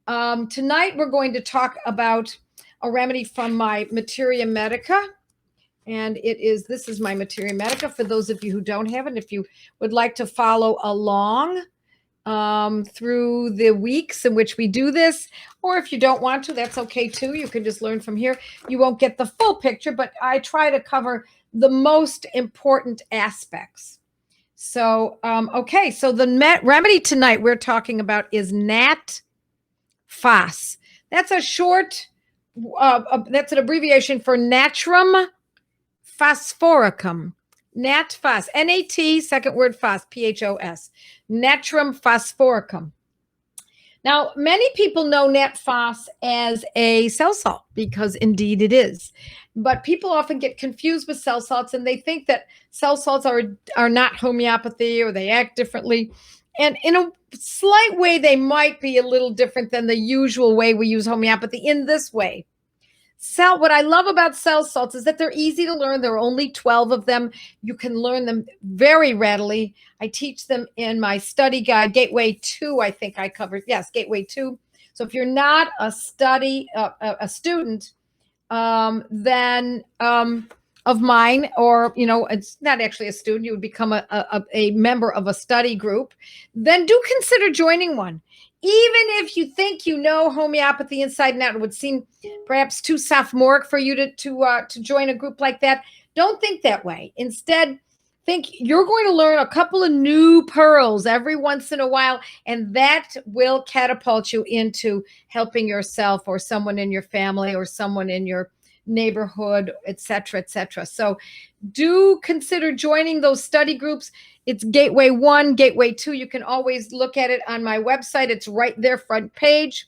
Tonight, we're going to talk about a remedy from my Materia Medica. And this is my Materia Medica for those of you who don't have it. If you would like to follow along through the weeks in which we do this, or if you don't want to, that's okay too. You can just learn from here. You won't get the full picture, but I try to cover the most important aspects. So, okay, so the remedy tonight we're talking about is Nat Phos. That's a short, that's an abbreviation for Natrum phosphoricum. Nat Phos, N-A-T, second word Phos, P-H-O-S, Natrum phosphoricum. Now, many people know Nat Phos as a cell salt because indeed it is. But people often get confused with cell salts and they think that cell salts are not homeopathy or they act differently. And in a slight way, they might be a little different than the usual way we use homeopathy in this way. What I love about cell salts is that they're easy to learn. There are only 12 of them. You can learn them very readily. I teach them in my study guide, Gateway 2, I think I covered. Yes, Gateway 2. So if you're not a student, then of mine, or, it's not actually a student, you would become a member of a study group, then do consider joining one. Even if you think you know homeopathy inside and out, it would seem perhaps too sophomoric for you to join a group like that. Don't think that way. Instead, think you're going to learn a couple of new pearls every once in a while, and that will catapult you into helping yourself or someone in your family or someone in your neighborhood, etc., etc. So do consider joining those study groups. It's Gateway 1, Gateway 2. You can always look at it on my website. It's right there, front page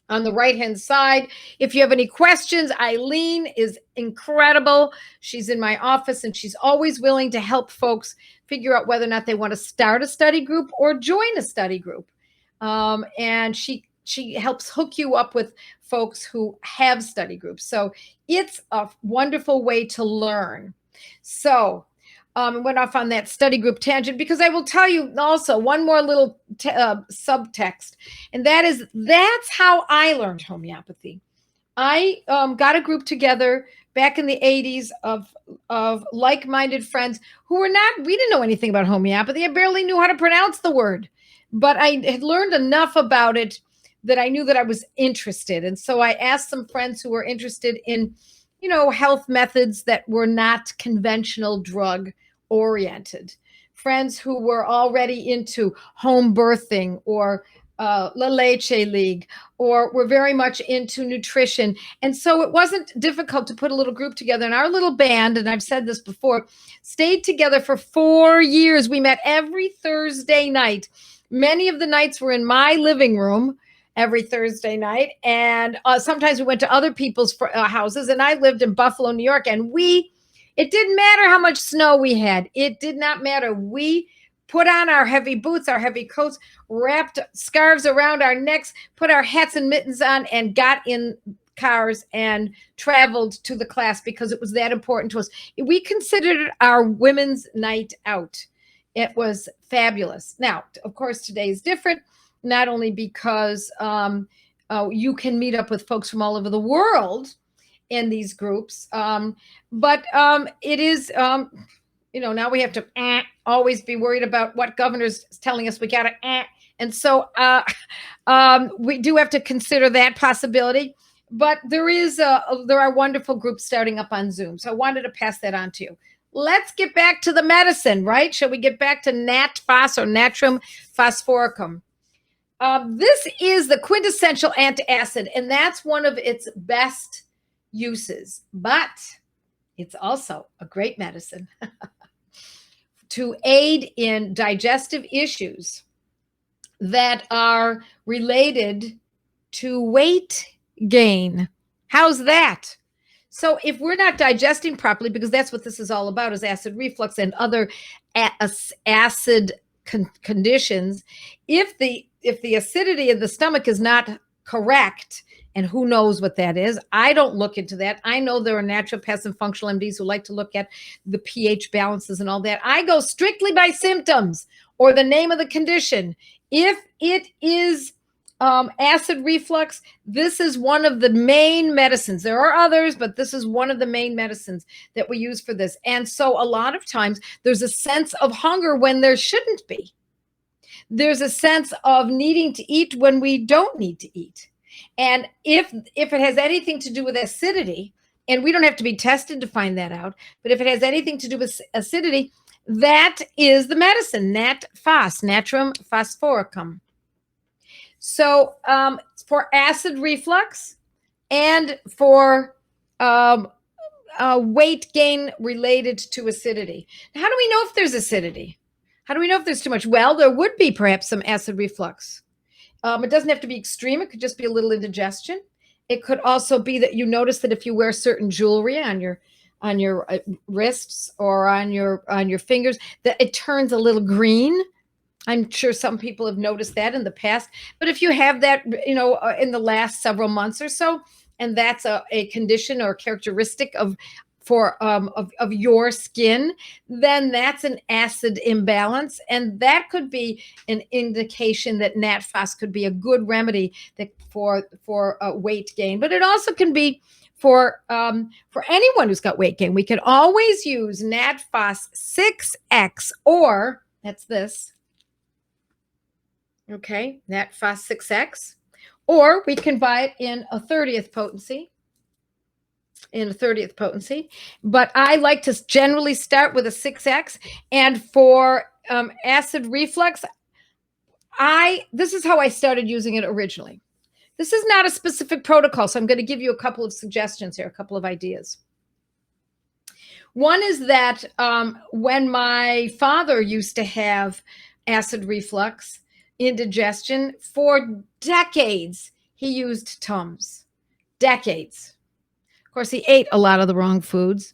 on the right-hand side. If you have any questions, Eileen is incredible. She's in my office, and she's always willing to help folks figure out whether or not they want to start a study group or join a study group. And she helps hook you up with folks who have study groups. So it's a wonderful way to learn. So went off on that study group tangent because I will tell you also one more little subtext, and that's how I learned homeopathy. I got a group together back in the 80s of like-minded friends who we didn't know anything about homeopathy. I barely knew how to pronounce the word, but I had learned enough about it that I knew that I was interested. And so I asked some friends who were interested in, health methods that were not conventional drug oriented, friends who were already into home birthing or La Leche League, or were very much into nutrition. And so it wasn't difficult to put a little group together. And our little band, and I've said this before, stayed together for 4 years. We met every Thursday night. Many of the nights were in my living room every Thursday night. And sometimes we went to other people's houses. And I lived in Buffalo, New York. And it didn't matter how much snow we had. It did not matter. We put on our heavy boots, our heavy coats, wrapped scarves around our necks, put our hats and mittens on, and got in cars and traveled to the class because it was that important to us. We considered it our women's night out. It was fabulous. Now, of course, today is different, not only because you can meet up with folks from all over the world in these groups, but it is, now we have to always be worried about what governor's telling us we got to, and so we do have to consider that possibility. But there are wonderful groups starting up on Zoom, so I wanted to pass that on to you. Let's get back to the medicine, right? Shall we get back to Nat Phos or Natrum phosphoricum? This is the quintessential antacid, and that's one of its best uses, but it's also a great medicine to aid in digestive issues that are related to weight gain. How's that? So if we're not digesting properly, because that's what this is all about, is acid reflux and other acid conditions, if the acidity of the stomach is not correct, and who knows what that is, I don't look into that. I know there are naturopaths and functional MDs who like to look at the pH balances and all that. I go strictly by symptoms or the name of the condition. If it is acid reflux, this is one of the main medicines. There are others, but this is one of the main medicines that we use for this. And so a lot of times there's a sense of hunger when there shouldn't be. There's a sense of needing to eat when we don't need to eat. And if it has anything to do with acidity, and we don't have to be tested to find that out, but if it has anything to do with acidity, that is the medicine, Nat Phos, Natrum phosphoricum. So for acid reflux and for weight gain related to acidity. How do we know if there's acidity? How do we know if there's too much? Well, there would be perhaps some acid reflux. It doesn't have to be extreme. It could just be a little indigestion. It could also be that you notice that if you wear certain jewelry on your wrists or on your fingers, that it turns a little green. I'm sure some people have noticed that in the past. But if you have that, in the last several months or so, and that's a condition or characteristic of your skin, then that's an acid imbalance, and that could be an indication that Nat Phos could be a good remedy for weight gain. But it also can be for anyone who's got weight gain. We can always use Nat Phos 6X, or that's this. Okay, Nat Phos 6X, or we can buy it in a 30th potency. But I like to generally start with a 6X. And for acid reflux, this is how I started using it originally. This is not a specific protocol, so I'm going to give you a couple of suggestions here, a couple of ideas. One is that when my father used to have acid reflux, indigestion, for decades, he used Tums. Decades. Of course, he ate a lot of the wrong foods,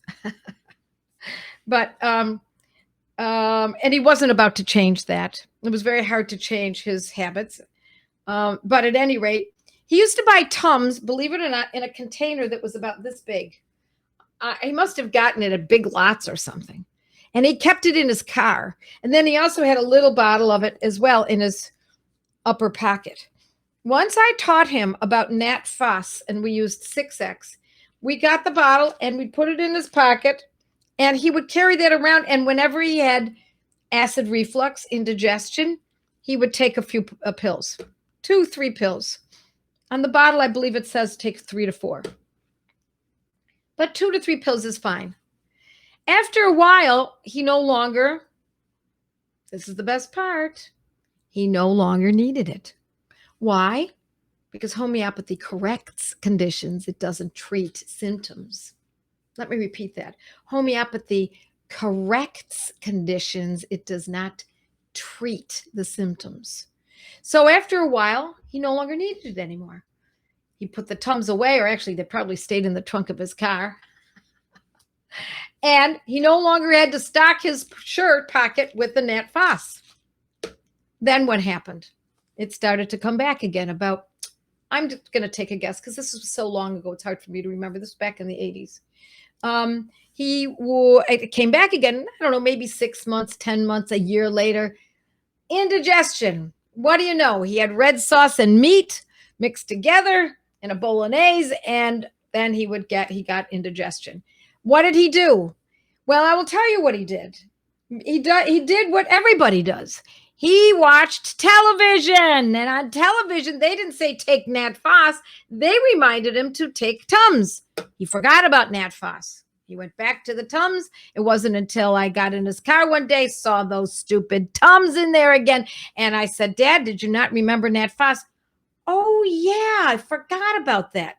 but and he wasn't about to change that. It was very hard to change his habits. But at any rate, he used to buy Tums, believe it or not, in a container that was about this big. He must have gotten it at Big Lots or something. And he kept it in his car. And then he also had a little bottle of it as well in his upper pocket. Once I taught him about Nat Phos, and we used 6X, we got the bottle and we put it in his pocket, and he would carry that around. And whenever he had acid reflux, indigestion, he would take a few pills, 2-3 pills. On the bottle, I believe it says take 3 to 4. But 2 to 3 pills is fine. After a while, he no longer, this is the best part, he no longer needed it. Why? Because homeopathy corrects conditions. It doesn't treat symptoms. Let me repeat that. Homeopathy corrects conditions. It does not treat the symptoms. So after a while, he no longer needed it anymore. He put the Tums away, or actually they probably stayed in the trunk of his car. And he no longer had to stock his shirt pocket with the Nat Phos. Then what happened? It started to come back again about, I'm just going to take a guess because this was so long ago, it's hard for me to remember. This was back in the 80s. It came back again, I don't know, maybe 6 months, 10 months, a year later. Indigestion. What do you know? He had red sauce and meat mixed together in a bolognese, and then he got indigestion. What did he do? Well, I will tell you what he did. He did what everybody does. He watched television, and on television, they didn't say take Nat Phos. They reminded him to take Tums. He forgot about Nat Phos. He went back to the Tums. It wasn't until I got in his car one day, saw those stupid Tums in there again, and I said, Dad, did you not remember Nat Phos? Oh, yeah, I forgot about that.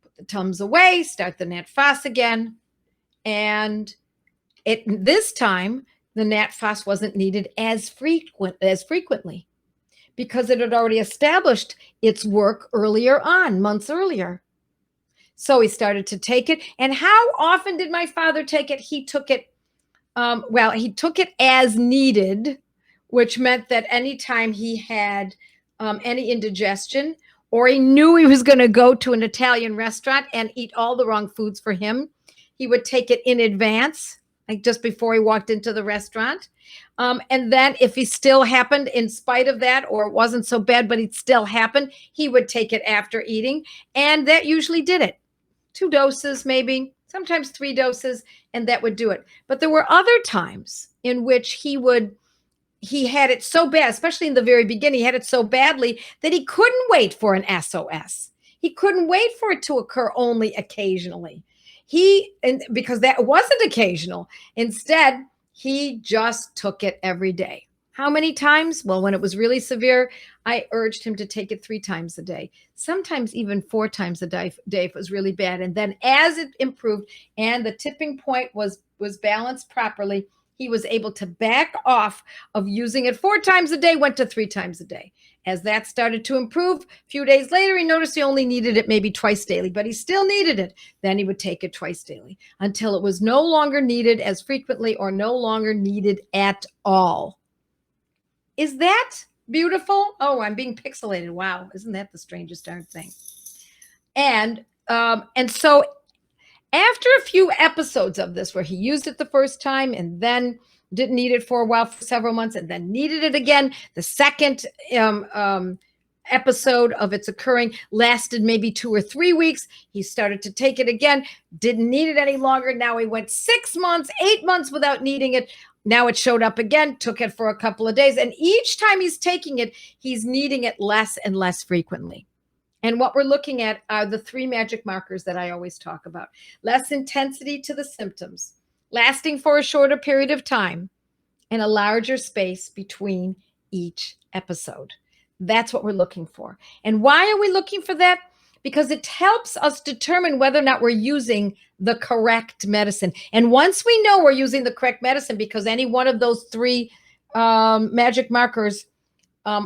Put the Tums away, start the Nat Phos again, and this time, the Nat Phos wasn't needed as frequently because it had already established its work earlier on, months earlier. So he started to take it. And how often did my father take it? He took it, he took it as needed, which meant that anytime he had any indigestion, or he knew he was going to go to an Italian restaurant and eat all the wrong foods for him, he would take it in advance. like just before he walked into the restaurant. And then if he still happened in spite of that, or it wasn't so bad, but it still happened, he would take it after eating. And that usually did it. 2 doses, maybe, sometimes 3 doses, and that would do it. But there were other times in which he had it so bad, especially in the very beginning, he had it so badly that he couldn't wait for an SOS. He couldn't wait for it to occur only occasionally. And because that wasn't occasional. Instead, he just took it every day. How many times? Well, when it was really severe, I urged him to take it 3 times a day, sometimes even 4 times a day if it was really bad. And then as it improved and the tipping point was balanced properly, he was able to back off of using it 4 times a day, went to 3 times a day. As that started to improve, a few days later, he noticed he only needed it maybe twice daily, but he still needed it. Then he would take it twice daily until it was no longer needed as frequently or no longer needed at all. Is that beautiful? Oh, I'm being pixelated. Wow. Isn't that the strangest darn thing? And so after a few episodes of this where he used it the first time and then didn't need it for a while, for several months, and then needed it again, the second episode of its occurring lasted maybe 2 or 3 weeks. He started to take it again, didn't need it any longer. Now he went 6 months, 8 months without needing it. Now it showed up again, took it for a couple of days. And each time he's taking it, he's needing it less and less frequently. And what we're looking at are the 3 magic markers that I always talk about. Less intensity to the symptoms, lasting for a shorter period of time, and a larger space between each episode. That's what we're looking for. And why are we looking for that? Because it helps us determine whether or not we're using the correct medicine. And once we know we're using the correct medicine, because any one of those 3 magic markers,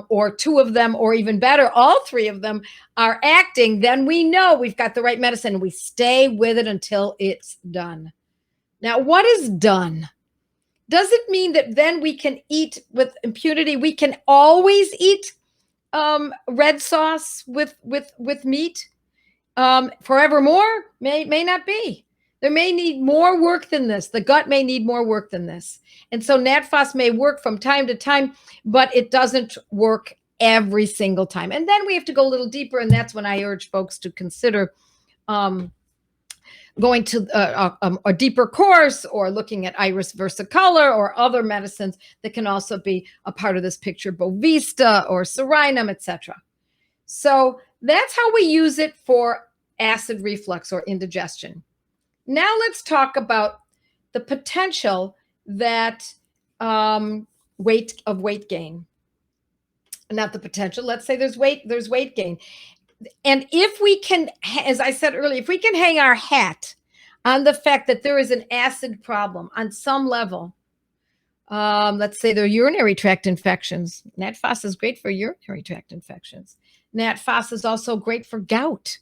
or 2 of them, or even better, all 3 of them are acting, then we know we've got the right medicine. We stay with it until it's done. Now, what is done? Does it mean that then we can eat with impunity? We can always eat red sauce with meat forevermore? May not be. There may need more work than this. The gut may need more work than this. And so Nat Phos may work from time to time, but it doesn't work every single time. And then we have to go a little deeper, and that's when I urge folks to consider going to a deeper course, or looking at iris versicolor or other medicines that can also be a part of this picture, Bovista or Serinum, etc. So that's how we use it for acid reflux or indigestion. Now let's talk about the potential that weight gain. Not the potential. Let's say there's weight gain. And if we can, as I said earlier, if we can hang our hat on the fact that there is an acid problem on some level, let's say they're urinary tract infections. Nat Phos is great for urinary tract infections. Nat Phos is also great for gout.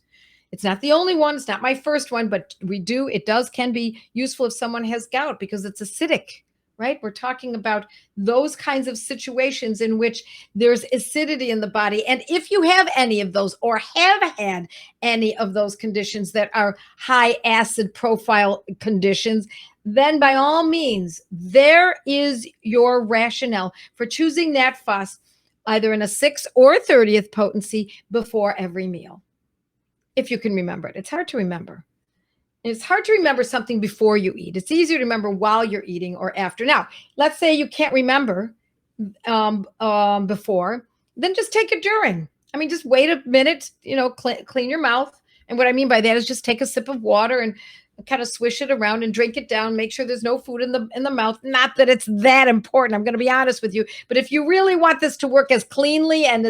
It's not the only one. It's not my first one, but can be useful if someone has gout because it's acidic, right? We're talking about those kinds of situations in which there's acidity in the body. And if you have any of those, or have had any of those conditions that are high acid profile conditions, then by all means, there is your rationale for choosing Nat Phos either in a 6th or 30th potency before every meal. If you can remember it. It's hard to remember. It's hard to remember something before you eat. It's easier to remember while you're eating or after. Now, let's say you can't remember before, then just take it during. I mean, just wait a minute, clean your mouth. And what I mean by that is just take a sip of water and kind of swish it around and drink it down. Make sure there's no food in the mouth. Not that it's that important. I'm going to be honest with you. But if you really want this to work as cleanly and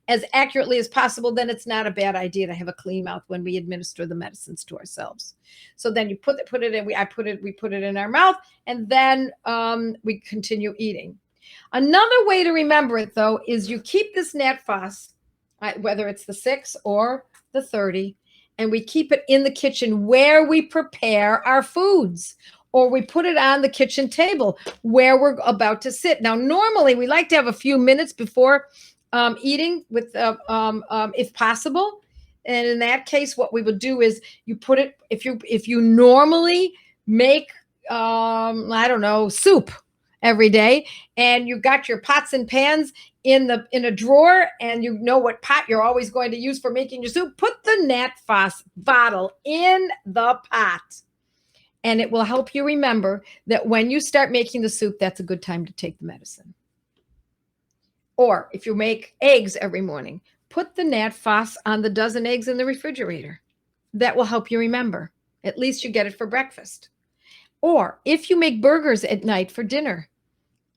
as accurately as possible, then it's not a bad idea to have a clean mouth when we administer the medicines to ourselves. So then you put it in, we put it in our mouth, and then we continue eating. Another way to remember it, though, is you keep this Nat Phos, whether it's the 6 or the 30, and we keep it in the kitchen where we prepare our foods, or we put it on the kitchen table where we're about to sit. Now, normally we like to have a few minutes before eating, with if possible. And in that case, what we would do is you put it, if you normally make I don't know, soup every day, and you got your pots and pans in a drawer, and you know what pot you're always going to use for making your soup, put the Nat Phos bottle in the pot. And it will help you remember that when you start making the soup, that's a good time to take the medicine. Or if you make eggs every morning, put the Nat Phos on the dozen eggs in the refrigerator. That will help you remember. At least you get it for breakfast. Or if you make burgers at night for dinner,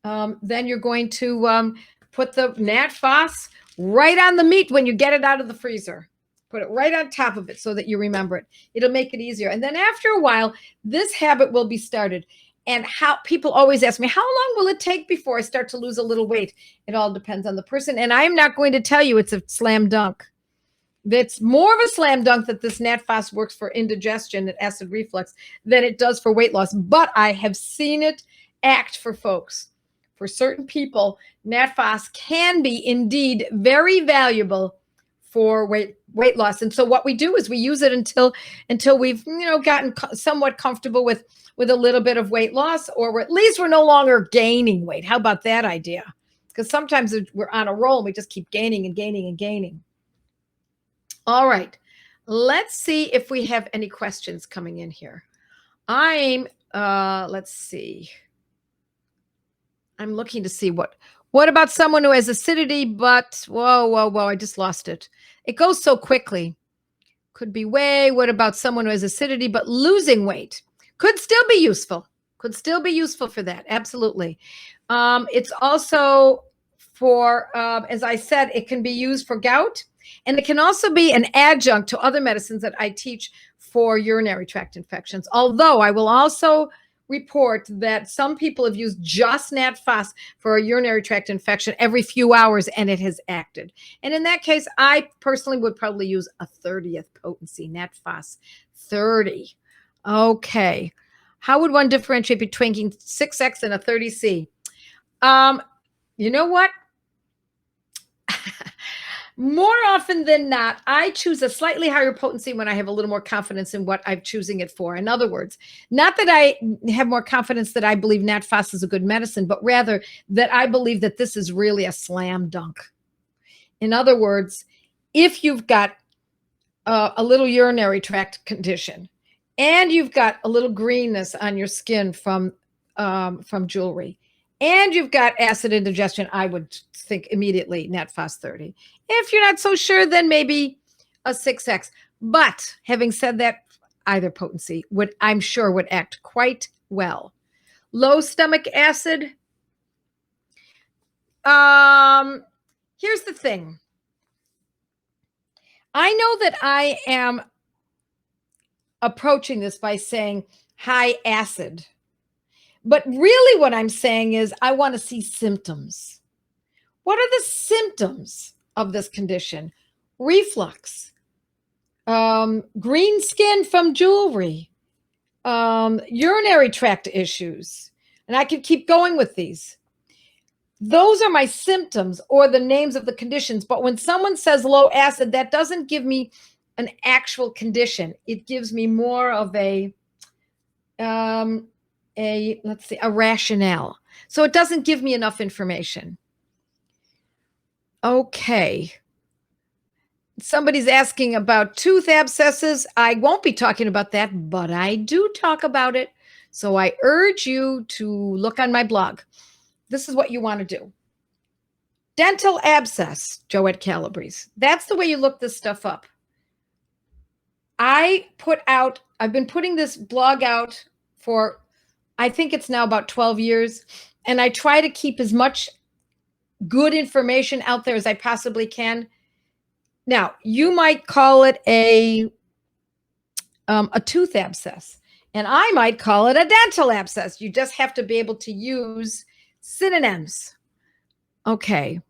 then you're going to put the Nat Phos right on the meat when you get it out of the freezer. Put it right on top of it so that you remember it. It'll make it easier. And then after a while, this habit will be started. And how people always ask me, how long will it take before I start to lose a little weight? It all depends on the person. And I'm not going to tell you it's a slam dunk. It's more of a slam dunk that this Nat Phos works for indigestion and acid reflux than it does for weight loss. But I have seen it act for folks. For certain people, Nat Phos can be indeed very valuable for weight loss. And so what we do is we use it until we've gotten somewhat comfortable with a little bit of weight loss, or at least we're no longer gaining weight. How about that idea? Because sometimes we're on a roll and we just keep gaining and gaining and gaining. All right, let's see if we have any questions coming in here. Let's see. I'm looking to see what about someone who has acidity, but whoa, I just lost it. It goes so quickly. Could be what about someone who has acidity, but losing weight? Could still be useful. Could still be useful for that. Absolutely. It's also for, as I said, it can be used for gout, and it can also be an adjunct to other medicines that I teach for urinary tract infections. Although I will also report that some people have used just Nat Phos for a urinary tract infection every few hours, and it has acted. And in that case, I personally would probably use a 30th potency, Nat Phos 30. Okay. How would one differentiate between 6X and a 30C? You know what? More often than not, I choose a slightly higher potency when I have a little more confidence in what I'm choosing it for. In other words, not that I have more confidence that I believe Nat Phos is a good medicine, but rather that I believe that this is really a slam dunk. In other words, if you've got a little urinary tract condition and you've got a little greenness on your skin from jewelry, and you've got acid indigestion, I would think immediately Nat Phos 30. If you're not so sure, then maybe a 6X. But having said that, either potency I'm sure would act quite well. Low stomach acid. Here's the thing. I know that I am approaching this by saying high acid. But really what I'm saying is I want to see symptoms. What are the symptoms of this condition? Reflux, green skin from jewelry, urinary tract issues. And I could keep going with these. Those are my symptoms or the names of the conditions. But when someone says low acid, that doesn't give me an actual condition. It gives me more of a rationale. So it doesn't give me enough information. Okay. Somebody's asking about tooth abscesses. I won't be talking about that, but I do talk about it. So I urge you to look on my blog. This is what you want to do. Dental abscess, Joette Calabrese. That's the way you look this stuff up. I've been putting this blog out for, I think it's now about 12 years. And I try to keep as much good information out there as I possibly can. Now, you might call it a tooth abscess, and I might call it a dental abscess. You just have to be able to use synonyms. Okay.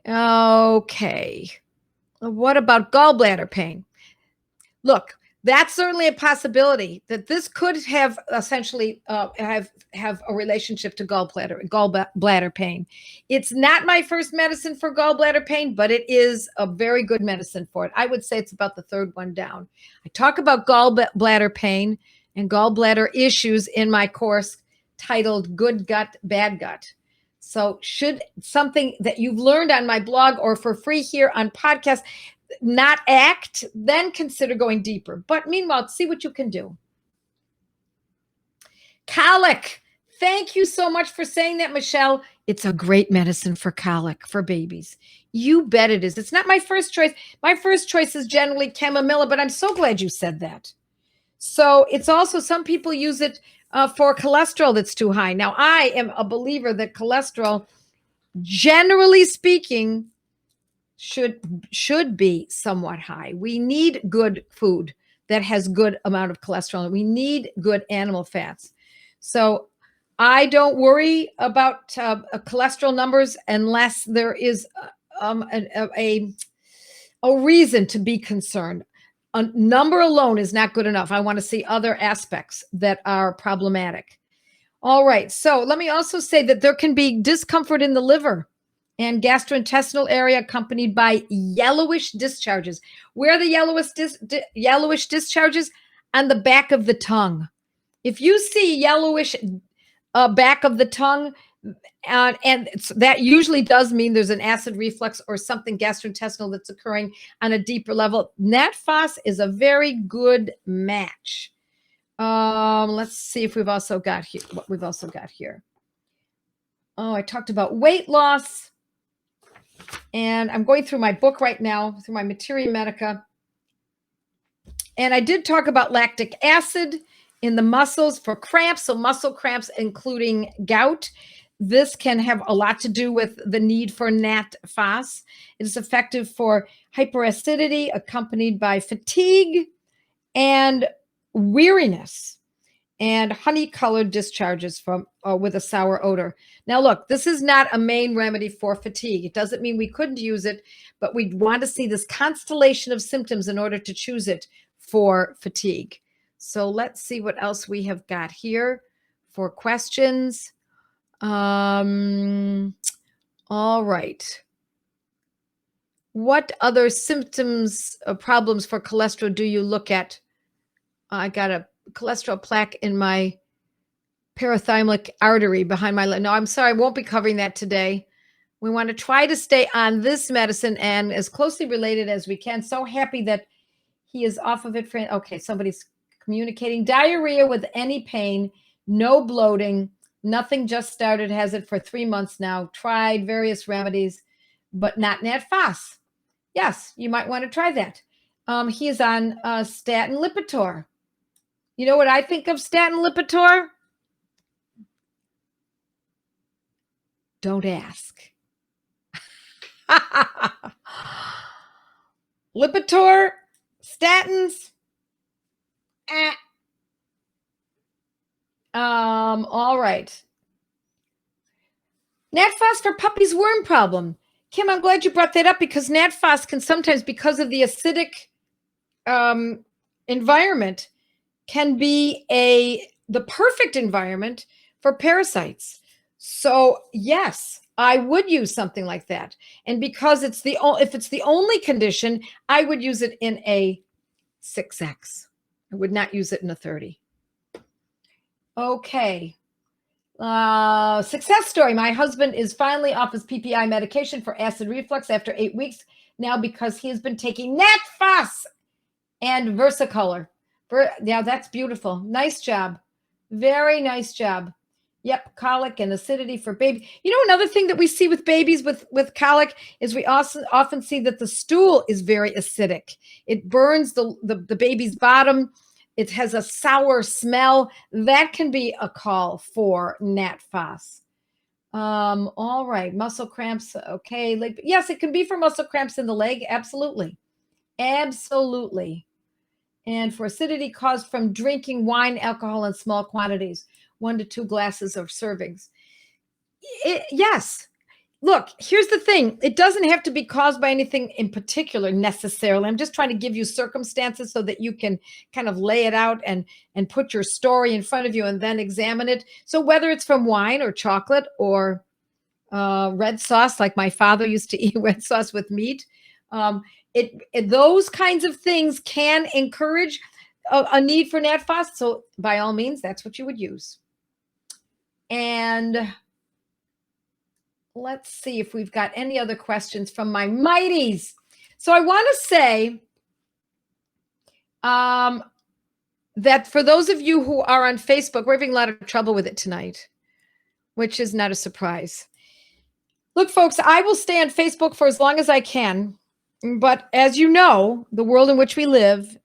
What about gallbladder pain? Look, that's certainly a possibility that this could have essentially have a relationship to gallbladder pain. It's not my first medicine for gallbladder pain, but it is a very good medicine for it. I would say it's about the third one down. I talk about gallbladder pain and gallbladder issues in my course titled Good Gut, Bad Gut. So should something that you've learned on my blog or for free here on podcast not act, then consider going deeper. But meanwhile, see what you can do. Colic. Thank you so much for saying that, Michelle. It's a great medicine for colic for babies. You bet it is. It's not my first choice. My first choice is generally chamomilla, but I'm so glad you said that. So it's also, some people use it for cholesterol that's too high. Now, I am a believer that cholesterol, generally speaking, should be somewhat high. We need good food that has good amount of cholesterol. We need good animal fats. So I don't worry about cholesterol numbers unless there is a reason to be concerned. A number alone is not good enough. I want to see other aspects that are problematic. All right. So let me also say that there can be discomfort in the liver and gastrointestinal area accompanied by yellowish discharges. Where are the yellowish discharges? On the back of the tongue. If you see yellowish back of the tongue, and that usually does mean there's an acid reflux or something gastrointestinal that's occurring on a deeper level. Nat Phos is a very good match. Let's see if we've also got here what we've also got here. Oh, I talked about weight loss, and I'm going through my book right now, through my Materia Medica. And I did talk about lactic acid in the muscles for cramps, so muscle cramps, including gout. This can have a lot to do with the need for Nat Phos. It is effective for hyperacidity accompanied by fatigue and weariness and honey-colored discharges from with a sour odor. Now, look, this is not a main remedy for fatigue. It doesn't mean we couldn't use it, but we want to see this constellation of symptoms in order to choose it for fatigue. So let's see what else we have got here for questions. All right. What other symptoms or problems for cholesterol do you look at? I got a cholesterol plaque in my parathymic artery behind my leg. No, I'm sorry, I won't be covering that today. We want to try to stay on this medicine and as closely related as we can. So happy that he is off of it for, okay, somebody's communicating. Diarrhea with any pain, no bloating, nothing, just started, has it for 3 months now. Tried various remedies, but not Nat Phos. Yes, you might want to try that. He is on statin Lipitor. You know what I think of statin Lipitor? Don't ask. Lipitor, statins. All right. Nat Phos for puppies' worm problem. Kim, I'm glad you brought that up because Nat Phos can sometimes, because of the acidic environment, can be the perfect environment for parasites. So yes, I would use something like that. And because if it's the only condition, I would use it in a 6X. I would not use it in a 30. Okay. Success story. My husband is finally off his PPI medication for acid reflux after 8 weeks now because he has been taking Nat Phos and Versicolor. Yeah, that's beautiful. Nice job. Very nice job. Yep, colic and acidity for baby. You know, another thing that we see with babies with colic is we also often see that the stool is very acidic. It burns the baby's bottom. It has a sour smell. That can be a call for Nat Phos. All right, muscle cramps. Okay, yes, it can be for muscle cramps in the leg. Absolutely, absolutely. And for acidity caused from drinking wine, alcohol in small quantities, 1 to 2 glasses of servings. Yes. Look, here's the thing. It doesn't have to be caused by anything in particular necessarily. I'm just trying to give you circumstances so that you can kind of lay it out and put your story in front of you and then examine it. So whether it's from wine or chocolate or red sauce, like my father used to eat red sauce with meat, those kinds of things can encourage a need for Nat Phos. So by all means, that's what you would use. And let's see if we've got any other questions from my mighties. So I want to say that for those of you who are on Facebook, we're having a lot of trouble with it tonight, which is not a surprise. Look, folks, I will stay on Facebook for as long as I can. But as you know, the world in which we live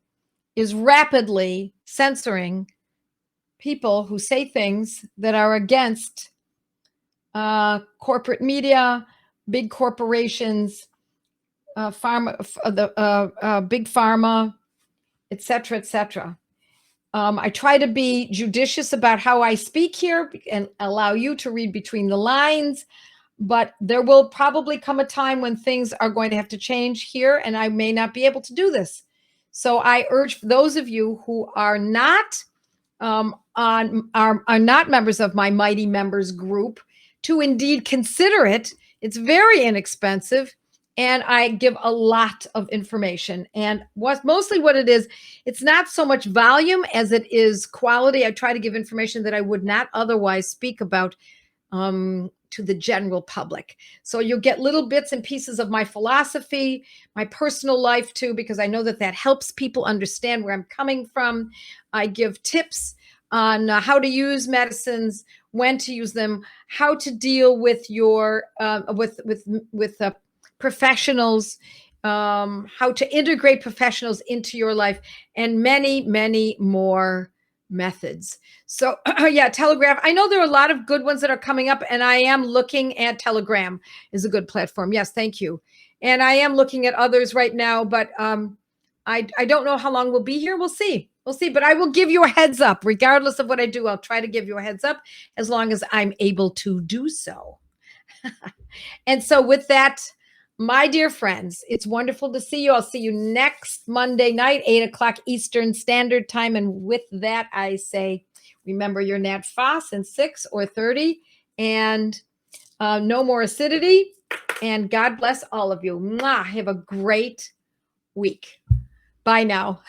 is rapidly censoring people who say things that are against corporate media, big corporations, big pharma, et cetera, et cetera. I try to be judicious about how I speak here and allow you to read between the lines, but there will probably come a time when things are going to have to change here, and I may not be able to do this. So I urge those of you who are not are not members of my Mighty Members group to indeed consider it. It's very inexpensive, and I give a lot of information. And mostly what it is, it's not so much volume as it is quality. I try to give information that I would not otherwise speak about to the general public. So you'll get little bits and pieces of my philosophy, my personal life too, because I know that that helps people understand where I'm coming from. I give tips on how to use medicines, when to use them, how to deal with your with professionals, how to integrate professionals into your life, and many, many more methods. So yeah, Telegram. I know there are a lot of good ones that are coming up, and I am looking at Telegram is a good platform. Yes, thank you. And I am looking at others right now, but I don't know how long we'll be here. We'll see. We'll see. But I will give you a heads up. Regardless of what I do, I'll try to give you a heads up as long as I'm able to do so. And so with that, my dear friends, it's wonderful to see you. I'll see you next Monday night, 8 o'clock Eastern Standard Time. And with that, I say, remember your Nat Phos in 6 or 30, and no more acidity. And God bless all of you. Mwah. Have a great week. Bye now.